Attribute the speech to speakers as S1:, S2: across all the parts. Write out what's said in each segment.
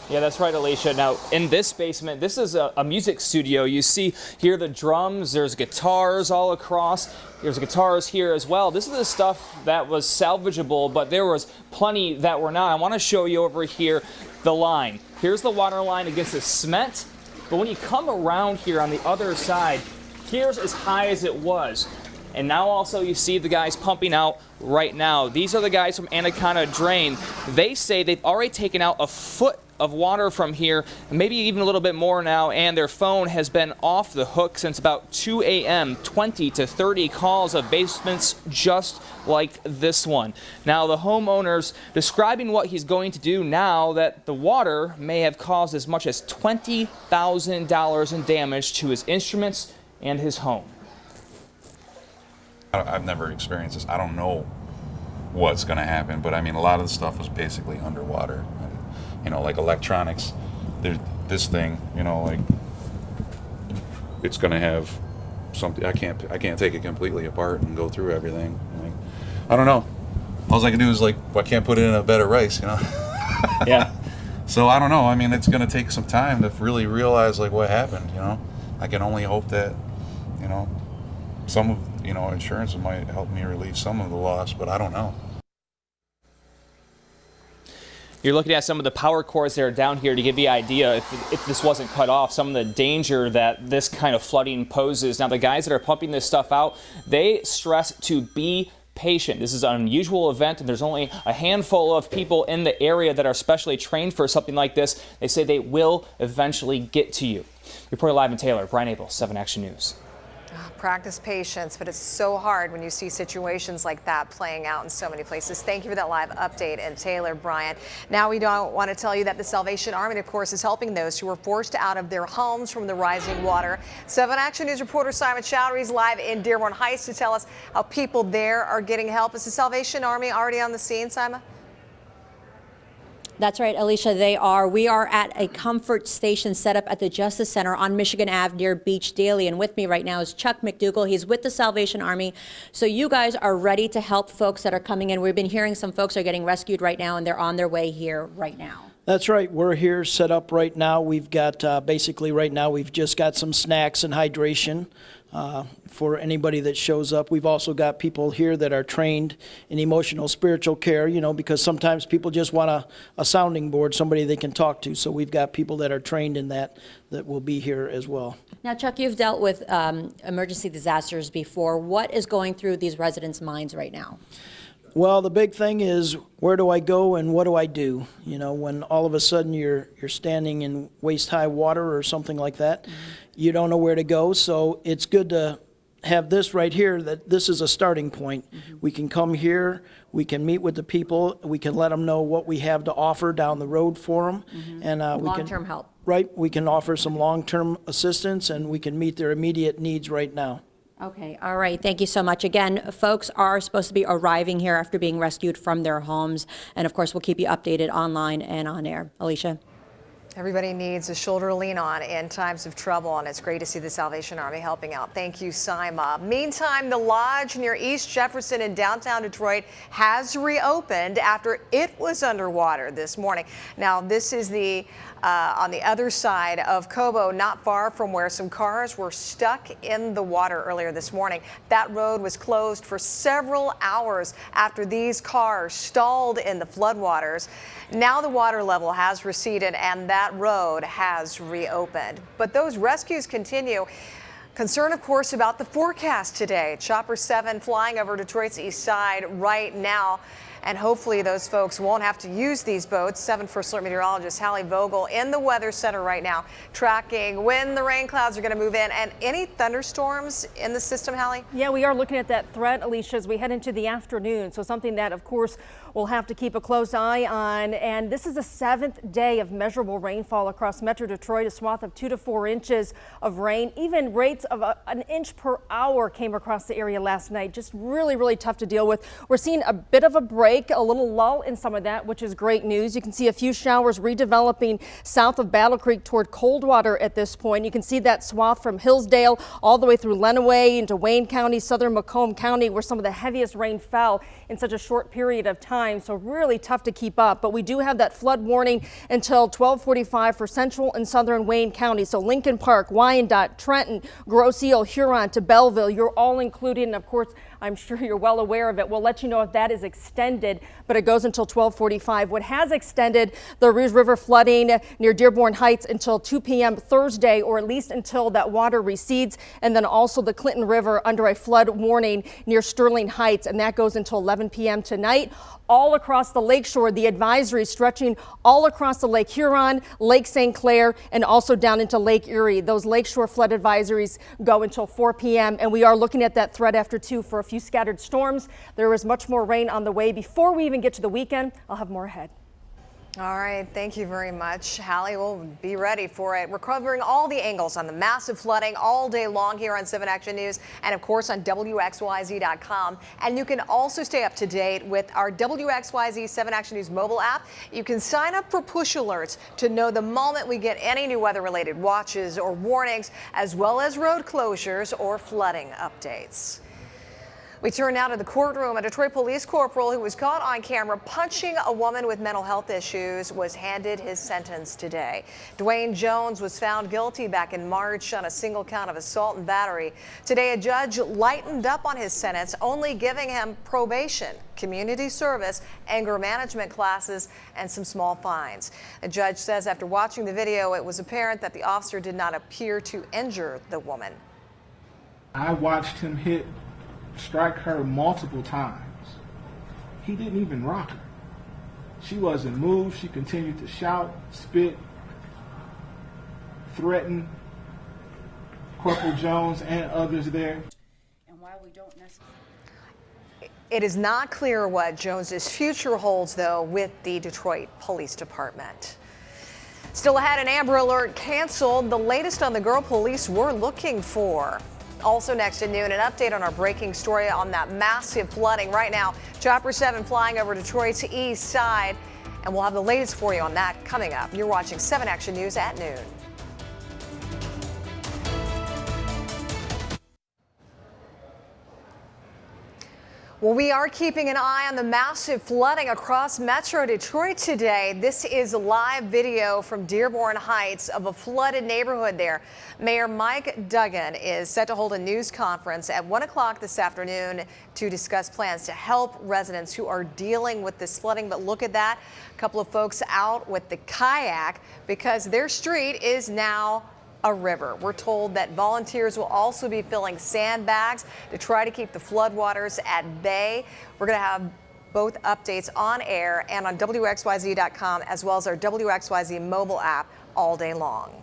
S1: Yeah, that's right, Alicia. Now, in this basement, this is a music studio. You see here the drums, there's guitars all across. There's guitars here as well. This is the stuff that was salvageable, but there was plenty that were not. I want to show you over here the line. Here's the water line against the cement, but when you come around here on the other side, here's as high as it was. And now also you see the guys pumping out right now. These are the guys from Anaconda Drain. They say they've already taken out a foot of water from here, maybe even a little bit more now, and their phone has been off the hook since about 2 a.m. 20 to 30 calls of basements just like this one. Now the homeowner's describing what he's going to do now that the water may have caused as much as $20,000 in damage to his instruments and his home.
S2: I've never experienced this. I don't know what's going to happen, but I mean, a lot of the stuff was basically underwater. And, you know, like electronics, this thing, you know, like it's going to have something. I can't take it completely apart and go through everything. Like, I don't know. All I can do is like, I can't put it in a bed of rice, you know.
S1: Yeah.
S2: So I don't know. I mean, it's going to take some time to really realize like what happened. You know, I can only hope that, you know, some of, you know, insurance might help me relieve some of the loss, but I don't know.
S1: You're looking at some of the power cords that are down here to give you an idea if this wasn't cut off, some of the danger that this kind of flooding poses. Now, the guys that are pumping this stuff out, they stress to be patient. This is an unusual event, and there's only a handful of people in the area that are specially trained for something like this. They say they will eventually get to you. Reporting live in Taylor, Brian Abel, 7 Action News.
S3: Practice patience, but it's so hard when you see situations like that playing out in so many places. Thank you for that live update in Taylor, Brian. Now we don't want to tell you that the Salvation Army, of course, is helping those who were forced out of their homes from the rising water. 7 Action News reporter Simon Chowdhury is live in Dearborn Heights to tell us how people there are getting help. Is the Salvation Army already on the scene, Simon?
S4: That's right, Alicia, they are. We are at a comfort station set up at the Justice Center on Michigan Ave near Beach Daily. And with me right now is Chuck McDougall. He's with the Salvation Army. So you guys are ready to help folks that are coming in. We've been hearing some folks are getting rescued right now, and they're on their way here right now.
S5: That's right. We're here set up right now. We've got basically right now we've just got some snacks and hydration for anybody that shows up. We've also got people here that are trained in emotional spiritual care, you know, because sometimes people just want a sounding board, somebody they can talk to. So we've got people that are trained in that will be here as well.
S4: Now, Chuck, you've dealt with emergency disasters before. What is going through these residents' minds right now?
S5: Well, the big thing is, where do I go and what do I do? You know, when all of a sudden you're standing in waist-high water or something like that, you don't know where to go. So it's good to have this right here, that this is a starting point. We can come here, we can meet with the people, we can let them know what we have to offer down the road for them. And we can
S4: long-term help.
S5: Right, we can offer some long-term assistance, and we can meet their immediate needs right now.
S4: Okay, all right, thank you so much. Again, folks are supposed to be arriving here after being rescued from their homes. And of course, we'll keep you updated online and on air. Alicia?
S3: Everybody needs a shoulder to lean on in times of trouble, and it's great to see the Salvation Army helping out. Thank you, Sima. Meantime, the lodge near East Jefferson in downtown Detroit has reopened after it was underwater this morning. Now, this is on the other side of Cobo, not far from where some cars were stuck in the water earlier this morning. That road was closed for several hours after these cars stalled in the floodwaters. Now the water level has receded and that road has reopened. But those rescues continue. Concern, of course, about the forecast today. Chopper 7 flying over Detroit's east side right now. And hopefully those folks won't have to use these boats. 7 First Alert meteorologist Hallie Vogel in the Weather Center right now, tracking when the rain clouds are going to move in and any thunderstorms in the system, Hallie?
S6: Yeah, we are looking at that threat, Alicia, as we head into the afternoon. So something that, of course, we'll have to keep a close eye on. And this is the 7th day of measurable rainfall across Metro Detroit, a swath of 2 to 4 inches of rain. Even rates of an inch per hour came across the area last night. Just really, really tough to deal with. We're seeing a bit of a break. A little lull in some of that, which is great news. You can see a few showers redeveloping south of Battle Creek toward Coldwater at this point. You can see that swath from Hillsdale all the way through Lenawee into Wayne County, southern Macomb County, where some of the heaviest rain fell in such a short period of time. time, so really tough to keep up. But we do have that flood warning until 12:45 for central and southern Wayne County. So Lincoln Park, Wyandotte, Trenton, Grosse Ile, Huron to Belleville, you're all included. And of course, I'm sure you're well aware of it. We'll let you know if that is extended, but it goes until 12:45. What has extended the Rouge River flooding near Dearborn Heights until 2 p.m. Thursday, or at least until that water recedes, and then also the Clinton River under a flood warning near Sterling Heights, and that goes until 11 p.m. tonight. All across the lakeshore, the advisory stretching all across the Lake Huron, Lake St. Clair, and also down into Lake Erie. Those lakeshore flood advisories go until 4 p.m. and we are looking at that threat after 2 for a few scattered storms. There is much more rain on the way. Before we even get to the weekend, I'll have more ahead.
S3: All right, thank you very much, Hallie. We'll be ready for it. We're covering all the angles on the massive flooding all day long here on 7 Action News and, of course, on WXYZ.com. And you can also stay up to date with our WXYZ 7 Action News mobile app. You can sign up for push alerts to know the moment we get any new weather-related watches or warnings, as well as road closures or flooding updates. We turn now to the courtroom. A Detroit police corporal who was caught on camera punching a woman with mental health issues was handed his sentence today. Dwayne Jones was found guilty back in March on a single count of assault and battery. Today, a judge lightened up on his sentence, only giving him probation, community service, anger management classes, and some small fines. The judge says after watching the video, it was apparent that the officer did not appear to injure the woman.
S7: I watched him strike her multiple times. He didn't even rock her. She wasn't moved. She continued to shout, spit, threaten Corporal Jones and others there.
S8: And while we don't necessarily...
S3: It is not clear what Jones's future holds, though, with the Detroit Police Department. Still ahead, an Amber Alert canceled, the latest on the girl police were looking for. Also next at noon, an update on our breaking story on that massive flooding. Right now, Chopper 7 flying over Detroit's east side, and we'll have the latest for you on that coming up. You're watching 7 Action News at noon. Well, we are keeping an eye on the massive flooding across Metro Detroit today. This is live video from Dearborn Heights of a flooded neighborhood there. Mayor Mike Duggan is set to hold a news conference at 1 o'clock this afternoon to discuss plans to help residents who are dealing with this flooding. But look at that, a couple of folks out with the kayak because their street is now a river. We're told that volunteers will also be filling sandbags to try to keep the floodwaters at bay. We're going to have both updates on air and on WXYZ.com, as well as our WXYZ mobile app all day long.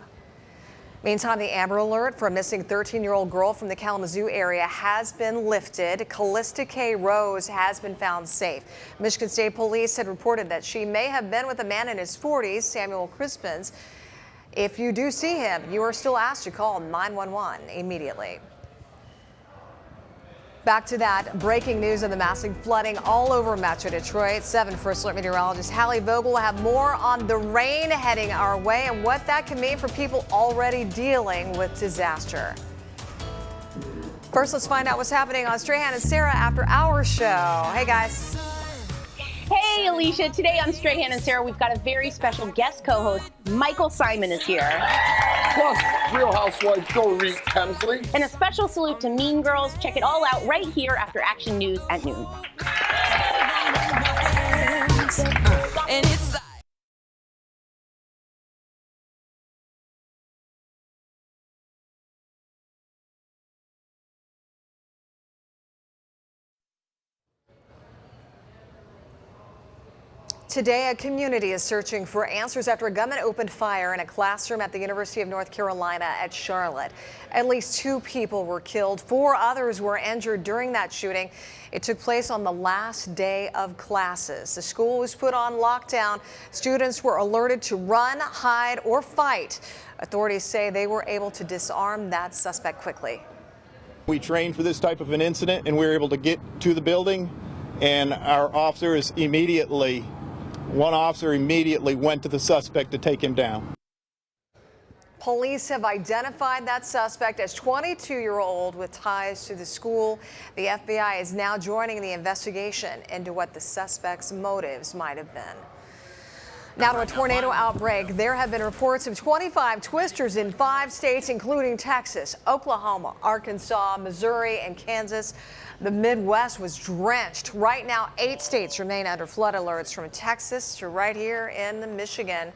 S3: Meantime, the Amber Alert for a missing 13-year-old girl from the Kalamazoo area has been lifted. Callista K. Rose has been found safe. Michigan State Police had reported that she may have been with a man in his 40s, Samuel Crispins. If you do see him, you are still asked to call 911 immediately. Back to that breaking news of the massive flooding all over Metro Detroit. 7 First Alert meteorologist Hallie Vogel will have more on the rain heading our way and what that can mean for people already dealing with disaster. First, let's find out what's happening on Strahan and Sarah after our show. Hey, guys.
S9: Hey, Alicia. Today on Strahan and Sarah, we've got a very special guest co-host. Michael Simon is here.
S10: Plus, Real Housewives Dorit Kemsley.
S9: And a special salute to Mean Girls. Check it all out right here after Action News at noon.
S11: And it's
S3: Today, a community is searching for answers after a gunman opened fire in a classroom at the University of North Carolina at Charlotte. At least 2 people were killed. 4 others were injured during that shooting. It took place on the last day of classes. The school was put on lockdown. Students were alerted to run, hide, or fight. Authorities say they were able to disarm that suspect quickly.
S12: We trained for this type of an incident, and we were able to get to the building, and our officers immediately One officer immediately went to the suspect to take him down.
S3: Police have identified that suspect as 22-year-old with ties to the school. The FBI is now joining the investigation into what the suspect's motives might have been. Now to a tornado outbreak. There have been reports of 25 twisters in 5 states, including Texas, Oklahoma, Arkansas, Missouri, and Kansas. The Midwest was drenched. Right now, 8 states remain under flood alerts, from Texas to right here in Michigan.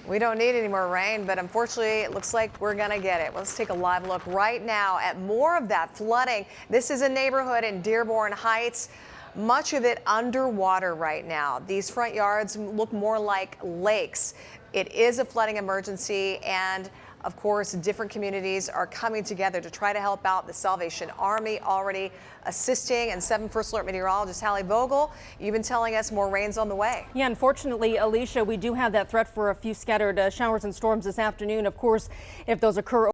S3: We don't need any more rain, but unfortunately, it looks like we're going to get it. Let's take a live look right now at more of that flooding. This is a neighborhood in Dearborn Heights. Much of it underwater right now. These front yards look more like lakes. It is a flooding emergency, and of course, different communities are coming together to try to help out. The Salvation Army already assisting, and 7 First Alert meteorologist Hallie Vogel, you've been telling us more rain's on the way.
S6: Yeah, unfortunately, Alicia, we do have that threat for a few scattered showers and storms this afternoon. Of course, if those occur